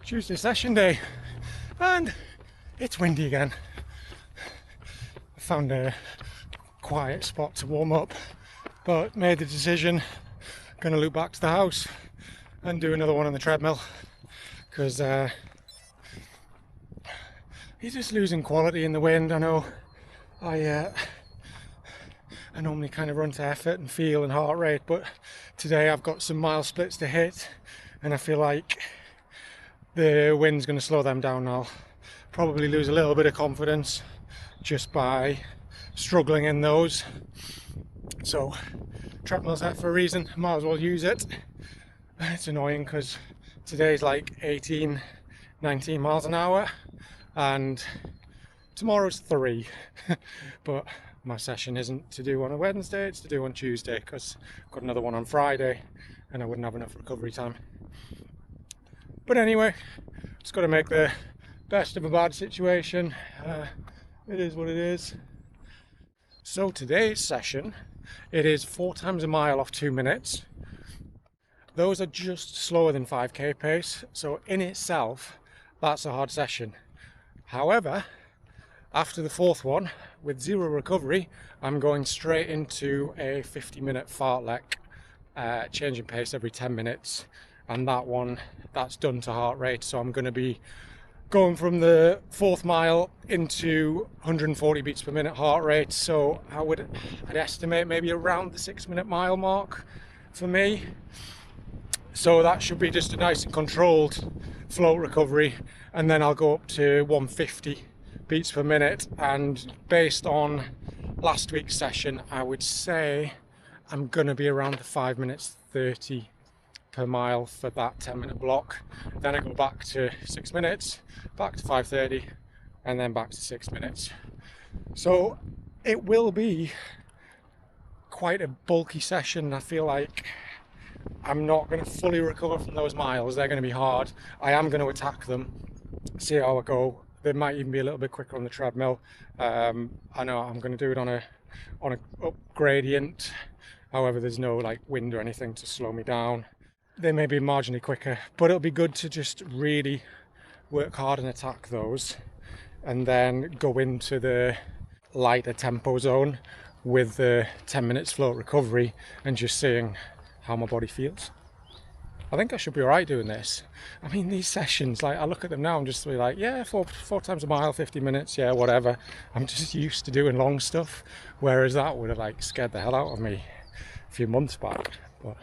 Tuesday session day, and it's windy again. I found a quiet spot to warm up, but made the decision, going to loop back to the house and do another one on the treadmill, because you're just losing quality in the wind. I know I normally kind of run to effort and feel and heart rate, but today I've got some mile splits to hit, and I feel like the wind's going to slow them down. I'll probably lose a little bit of confidence just by struggling in those. So treadmill's there for a reason, might as well use it. It's annoying because today's like 18, 19 miles an hour and tomorrow's 3. But my session isn't to do on a Wednesday, it's to do on Tuesday, because I've got another one on Friday and I wouldn't have enough recovery time. But anyway, just got to make the best of a bad situation. It is what it is. So today's session, it is 4 times a mile off 2 minutes. Those are just slower than 5k pace, so in itself that's a hard session. However, after the 4th one, with 0 recovery, I'm going straight into a 50-minute fartlek, changing pace every 10 minutes. And that one, that's done to heart rate, so I'm going to be going from the 4th mile into 140 beats per minute heart rate. So I'd estimate maybe around the 6-minute mile mark for me. So that should be just a nice and controlled float recovery, and then I'll go up to 150 beats per minute. And based on last week's session, I would say I'm going to be around the 5 minutes 30 per mile for that 10-minute block. Then I go back to 6 minutes, back to 5:30, and then back to 6 minutes. So it will be quite a bulky session. I feel like I'm not going to fully recover from those miles. They're going to be hard. I am going to attack them, see how I go. They might even be a little bit quicker on the treadmill. I know I'm going to do it on a up gradient. However, there's no like wind or anything to slow me down. They may be marginally quicker, but it'll be good to just really work hard and attack those, and then go into the lighter tempo zone with the 10 minutes float recovery and just seeing how my body feels. I think I should be alright doing this. I mean, these sessions, like I look at them now, I'm just like, yeah, four times a mile, 50 minutes, yeah, whatever. I'm just used to doing long stuff, whereas that would have like scared the hell out of me a few months back. But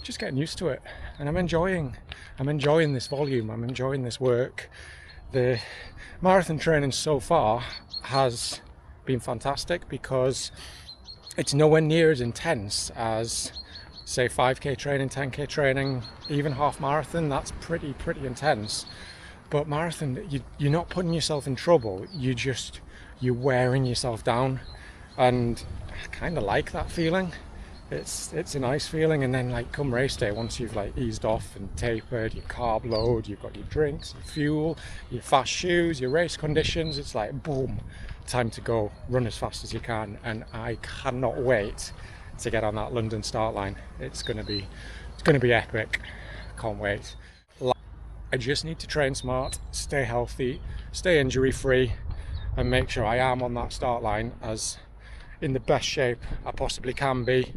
just getting used to it, and I'm enjoying this volume, I'm enjoying this work. The marathon training so far has been fantastic because it's nowhere near as intense as say 5k training, 10k training, even half marathon. That's pretty intense. But marathon, you're not putting yourself in trouble, you're wearing yourself down, and I kind of like that feeling. It's a nice feeling. And then like come race day, once you've like eased off and tapered your carb load, you've got your drinks, your fuel, your fast shoes, your race conditions, it's like boom, time to go, run as fast as you can. And I cannot wait to get on that London start line. It's gonna be epic. Can't wait. I just need to train smart, stay healthy, stay injury free, and make sure I am on that start line as in the best shape I possibly can be,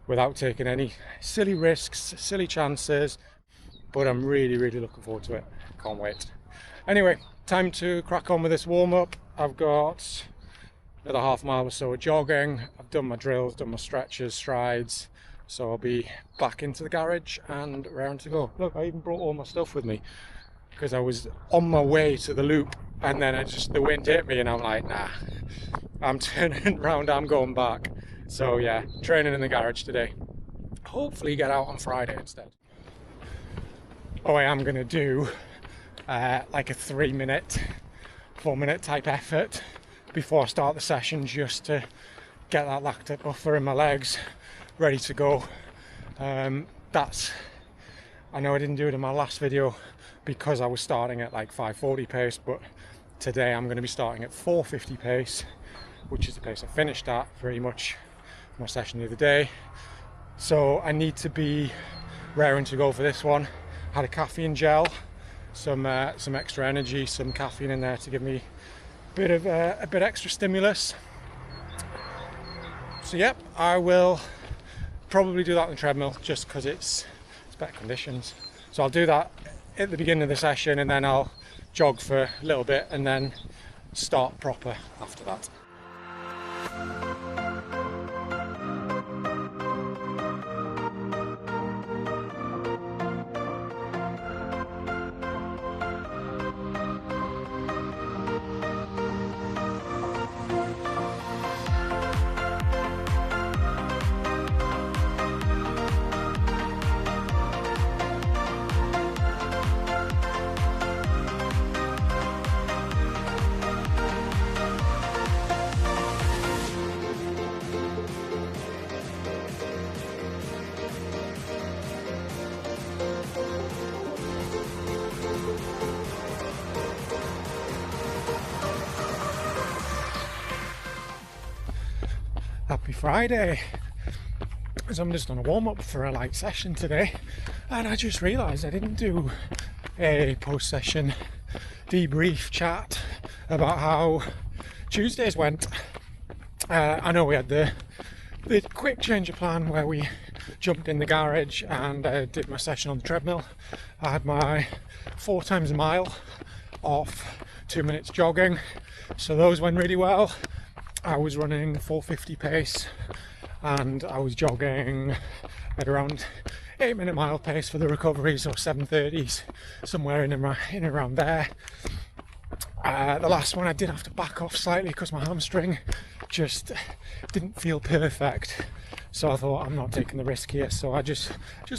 without taking any silly risks, silly chances. But I'm really looking forward to it. Can't wait. Anyway, time to crack on with this warm-up. I've got another half mile or so of jogging. I've done my drills, done my stretches, strides, so I'll be back into the garage and round to go. Look, I even brought all my stuff with me because I was on my way to the loop, and then the wind hit me and I'm like, nah, I'm turning around, I'm going back. So yeah, training in the garage today. Hopefully get out on Friday instead. Oh, I am gonna do like a 3-minute, 4-minute type effort before I start the session, just to get that lactate buffer in my legs ready to go. I know I didn't do it in my last video because I was starting at like 5:40 pace, but today I'm going to be starting at 4:50 pace, which is the pace I finished at pretty much my session the other day. So I need to be raring to go for this one. Had a caffeine gel some extra energy, some caffeine in there to give me a bit extra stimulus. So yep, I will probably do that on the treadmill just because it's better conditions. So I'll do that at the beginning of the session, and then I'll jog for a little bit and then start proper after that. Happy Friday. So I'm just on a warm-up for a light session today, and I just realised I didn't do a post-session debrief chat about how Tuesdays went. I know we had the quick change of plan where we jumped in the garage and did my session on the treadmill. I had my 4 times a mile off 2 minutes jogging, so those went really well. I was running 4:50 pace and I was jogging at around 8-minute mile pace for the recovery, so 7:30s, somewhere in and around there. The last one I did have to back off slightly because my hamstring just didn't feel perfect, so I thought I'm not taking the risk here, so I just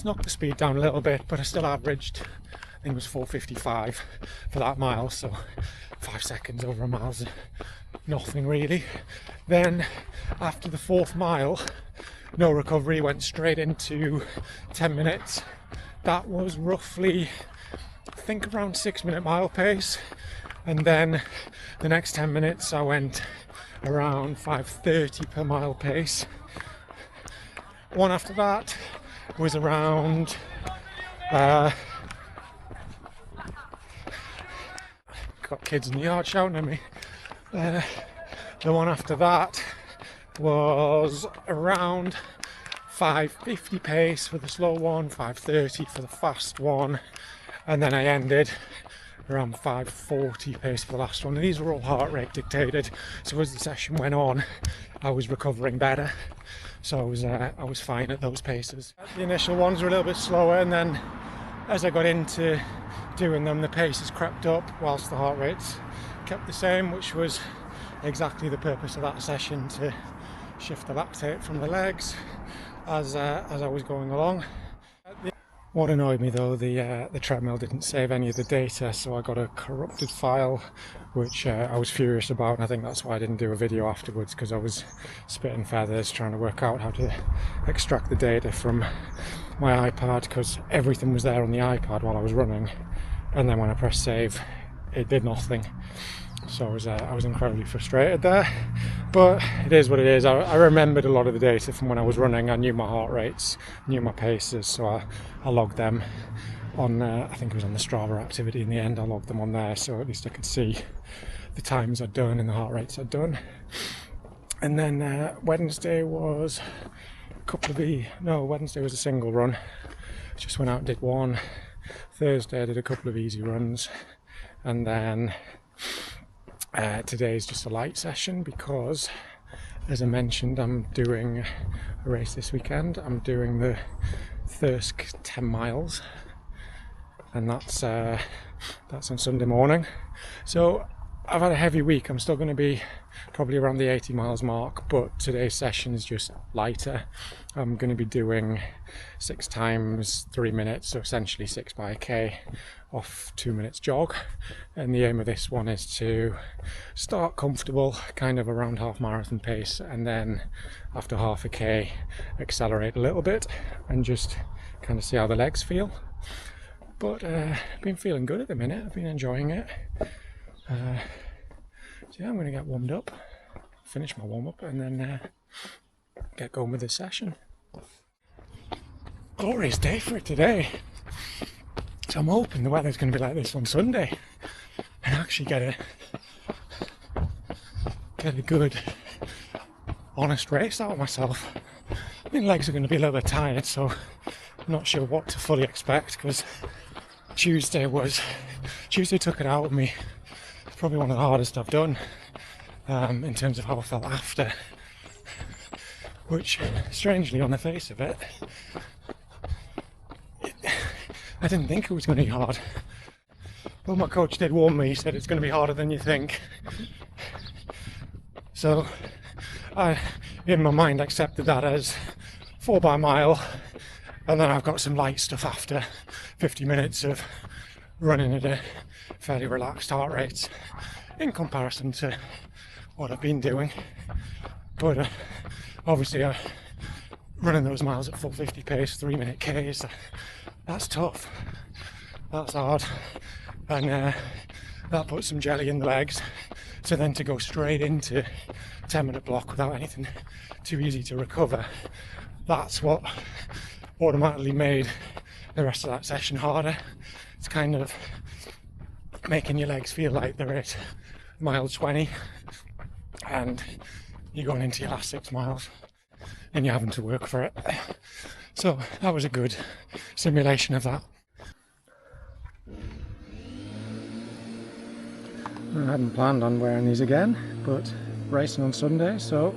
knocked the speed down a little bit, but I still averaged, I think it was 4:55 for that mile, so 5 seconds over a mile's nothing really. Then after the 4th mile, no recovery, went straight into 10 minutes. That was roughly, I think, around 6-minute mile pace, and then the next 10 minutes I went around 5:30 per mile pace. One after that was around got kids in the yard shouting at me. The one after that was around 5:50 pace for the slow one, 5:30 for the fast one, and then I ended around 5:40 pace for the last one. And these were all heart rate dictated, so as the session went on I was recovering better, so I was fine at those paces. The initial ones were a little bit slower, and then as I got into doing them the paces crept up whilst the heart rates kept the same, which was exactly the purpose of that session, to shift the lactate from the legs as I was going along. What annoyed me though, the treadmill didn't save any of the data, so I got a corrupted file, which I was furious about, and I think that's why I didn't do a video afterwards, because I was spitting feathers trying to work out how to extract the data from my iPad, because everything was there on the iPad while I was running, and then when I pressed save it did nothing. So I was incredibly frustrated there, but it is what it is. I remembered a lot of the data from when I was running. I knew my heart rates, knew my paces, so I logged them on, I think it was on the Strava activity in the end. I logged them on there, so at least I could see the times I'd done and the heart rates I'd done. And then Wednesday was Wednesday was a single run. Just went out and did one. Thursday I did a couple of easy runs, and then today is just a light session because, as I mentioned, I'm doing a race this weekend. I'm doing the Thirsk 10 miles, and that's on Sunday morning. So I've had a heavy week. I'm still going to be probably around the 80 miles mark, but today's session is just lighter. I'm going to be doing 6 times 3 minutes, so essentially 6 by a K off 2 minutes jog, and the aim of this one is to start comfortable, kind of around half marathon pace, and then after half a K accelerate a little bit and just kind of see how the legs feel. But I've been feeling good at the minute. I've been enjoying it. So yeah, I'm going to get warmed up, finish my warm-up, and then get going with this session. Glorious day for it today. So I'm hoping the weather's going to be like this on Sunday and actually get a good, honest race out of myself. I think legs are going to be a little bit tired, so I'm not sure what to fully expect, because Tuesday took it out of me. It's probably one of the hardest I've done in terms of how I felt after, which strangely on the face of it, I didn't think it was going to be hard. But my coach did warn me. He said it's going to be harder than you think. So I, in my mind, accepted that as 4 by mile, and then I've got some light stuff after 50 minutes of running at a fairly relaxed heart rate in comparison to what I've been doing. But obviously running those miles at 450 pace, 3-minute Ks, that's tough, that's hard, and that puts some jelly in the legs. So then to go straight into 10-minute block without anything too easy to recover, that's what automatically made the rest of that session harder. It's kind of making your legs feel like they're at mile 20 and you're going into your last 6 miles and you're having to work for it. So that was a good simulation of that. I hadn't planned on wearing these again, but racing on Sunday, so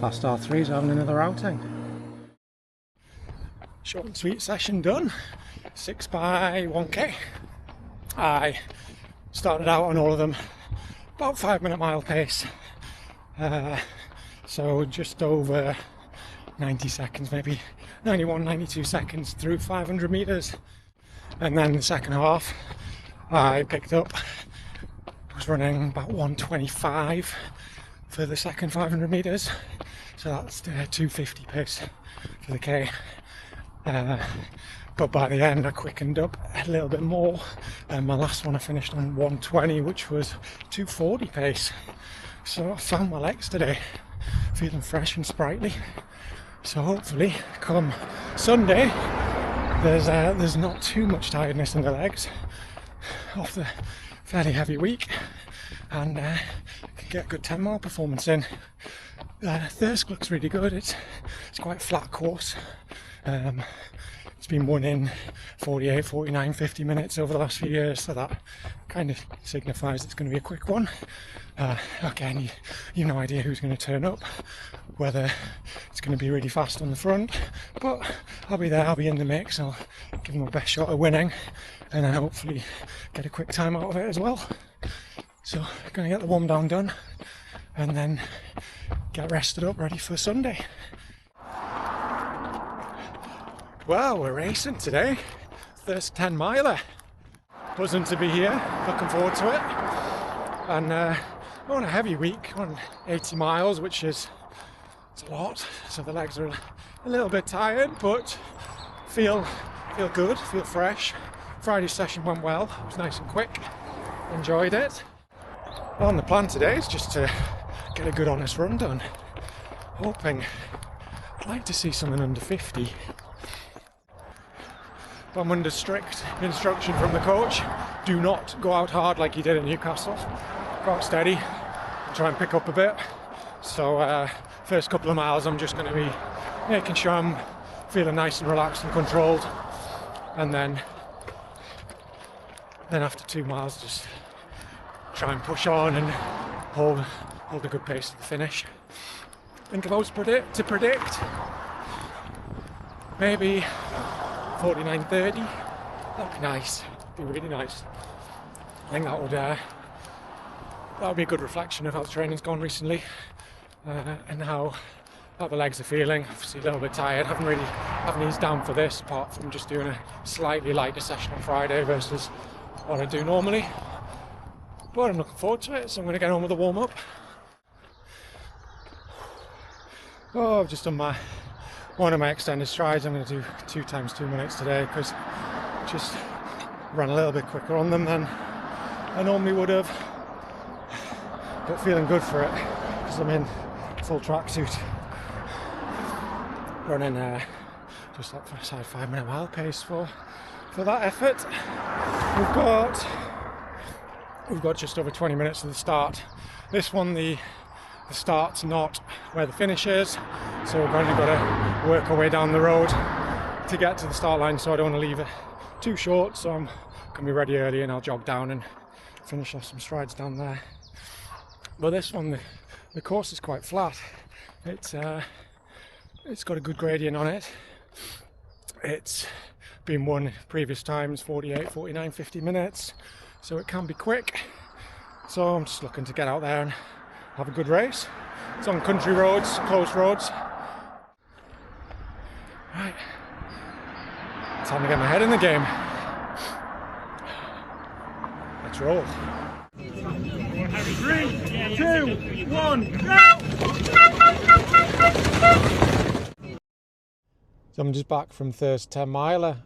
Fast R3's having another outing. Short and sweet session done. 6 by 1k. I started out on all of them about 5-minute mile pace, so just over 90 seconds, maybe 91, 92 seconds through 500 meters, and then the second half I picked up, was running about 125 for the second 500 meters, so that's the 250 pace for the K. But by the end I quickened up a little bit more, and my last one I finished on 120, which was 240 pace. So I found my legs today feeling fresh and sprightly. So hopefully come Sunday there's not too much tiredness in the legs off the fairly heavy week, and can get a good 10-mile performance in. Thirsk looks really good. It's quite a flat course. It's been won in 48, 49, 50 minutes over the last few years, so that kind of signifies it's going to be a quick one. Again, you've no idea who's going to turn up, whether it's going to be really fast on the front, but I'll be there, I'll be in the mix, I'll give them my best shot at winning, and then hopefully get a quick time out of it as well. So, going to get the warm down done, and then get rested up, ready for Sunday. Well, we're racing today. Thirsk 10 miler. Buzzing to be here, looking forward to it. And on a heavy week, on 80 miles, which is a lot. So the legs are a little bit tired, but feel good, feel fresh. Friday's session went well, it was nice and quick. Enjoyed it. Well, the plan today is just to get a good honest run done. Hoping, I'd like to see something under 50. But I'm under strict instruction from the coach. Do not go out hard like you did in Newcastle. Go out steady, try and pick up a bit. So first couple of miles I'm just going to be making sure I'm feeling nice and relaxed and controlled. And then after 2 miles just try and push on and hold a good pace at the finish. I think if I was to predict, maybe 49.30, that'd be nice, be really nice. I think that would be a good reflection of how the training's gone recently, and how the legs are feeling. Obviously a little bit tired, haven't eased down for this, apart from just doing a slightly lighter session on Friday versus what I do normally. But I'm looking forward to it, so I'm going to get on with the warm-up. Oh, I've just done one of my extended strides. I'm going to do 2 times 2 minutes today, because just ran a little bit quicker on them than I normally would have. But feeling good for it, because I'm in full tracksuit. Running just outside 5-minute mile pace for for that effort. We've got just over 20 minutes to the start. This one, the start's not where the finish is, so we're going to work our way down the road to get to the start line, so I don't want to leave it too short, so I'm going to be ready early and I'll jog down and finish off some strides down there. But this one, the course is quite flat. It's got a good gradient on it. It's been won previous times, 48, 49, 50 minutes, so it can be quick. So I'm just looking to get out there and have a good race. It's on country roads, close roads. Right, time to get my head in the game. Let's roll. 3, 2, 1, go! So I'm just back from Thirsk 10 miler.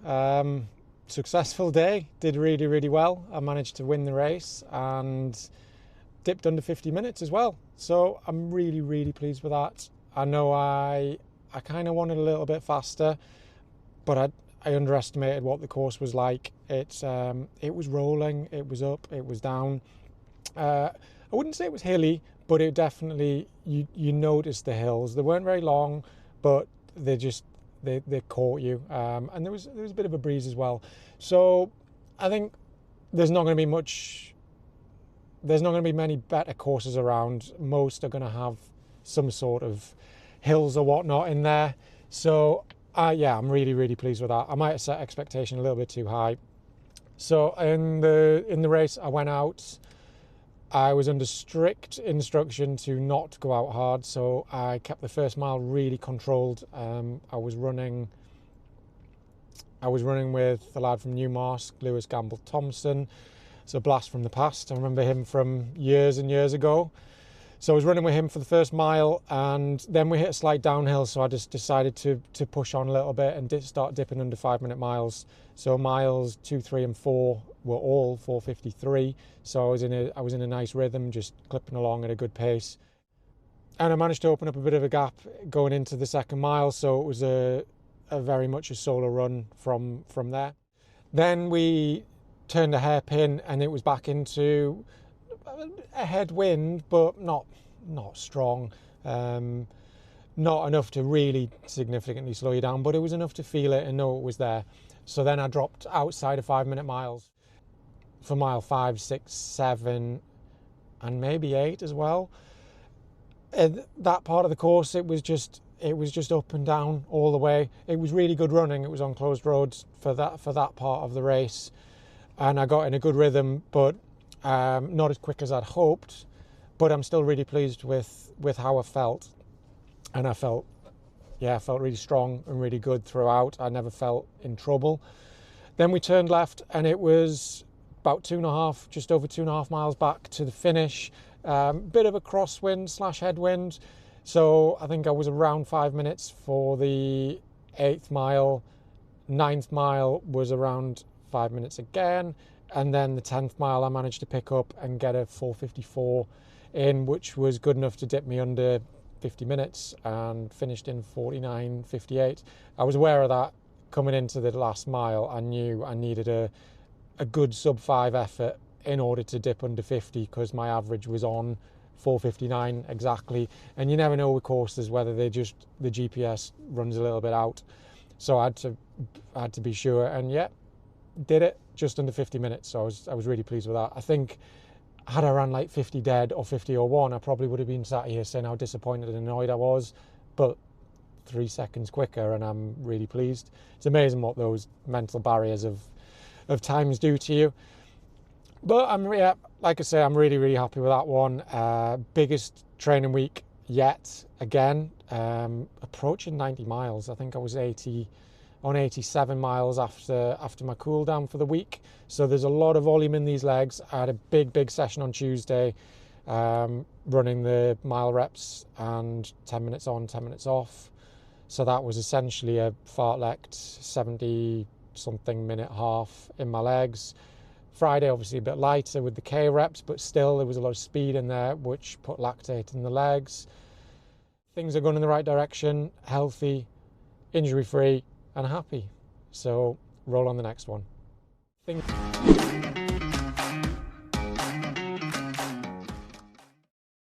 Successful day, did really well. I managed to win the race and dipped under 50 minutes as well. So I'm really pleased with that. I know I kind of wanted a little bit faster, but I underestimated what the course was like. It was rolling, it was up, it was down. I wouldn't say it was hilly, but it definitely, you noticed the hills. They weren't very long, but they caught you, and there was a bit of a breeze as well. So I think there's not going to be many better courses around. Most are going to have some sort of hills or whatnot in there. So yeah, I'm really pleased with that. I might have set expectation a little bit too high. So in the race, I went out. I was under strict instruction to not go out hard, so I kept the first mile really controlled. I was running with the lad from Newmarsk, Lewis Gamble Thompson. It's a blast from the past. I remember him from years and years ago. So I was running with him for the first mile, and then we hit a slight downhill, so I just decided to push on a little bit and start dipping under 5-minute miles. So miles 2, 3 and 4 were all 4:53. So I was in a nice rhythm, just clipping along at a good pace. And I managed to open up a bit of a gap going into the second mile, so it was a very much a solo run from there. Then we turned a hairpin and it was back into a headwind, but not strong. Not enough to really significantly slow you down, but it was enough to feel it and know it was there. So then I dropped outside of 5-minute miles for mile 5, 6, 7 and maybe 8 as well. And that part of the course, it was just up and down all the way. It was really good running. It was on closed roads for that part of the race, and I got in a good rhythm, but not as quick as I'd hoped. But I'm still really pleased with how I felt, and I felt really strong and really good throughout. I never felt in trouble. Then we turned left, and it was about just over 2.5 miles back to the finish. Bit of a crosswind / headwind. So I think I was around 5 minutes for the 8th mile. 9th mile was around 5 minutes again. And then the 10th mile I managed to pick up and get a 4:54 in, which was good enough to dip me under 50 minutes and finished in 49:58. I was aware of that coming into the last mile. I knew I needed a good sub-5 effort in order to dip under 50, because my average was on 4:59 exactly, and you never know with courses whether the GPS runs a little bit out. So I had to be sure, and yeah, did it just under 50 minutes. So I was really pleased with that. I think had I ran like 50 dead or 50:01, I probably would have been sat here saying how disappointed and annoyed I was, but 3 seconds quicker, and I'm really pleased. It's amazing what those mental barriers of times do to you. But like I say, I'm really happy with that one. Biggest training week yet. Again, approaching 90 miles. I think I was 87 miles after my cool down for the week. So there's a lot of volume in these legs. I had a big session on Tuesday, running the mile reps and 10 minutes on, 10 minutes off. So that was essentially a fartlek 70 something minute half in my legs. Friday obviously a bit lighter with the K reps, but still there was a lot of speed in there, which put lactate in the legs. Things are going in the right direction, healthy, injury free and happy. So roll on the next one. thing.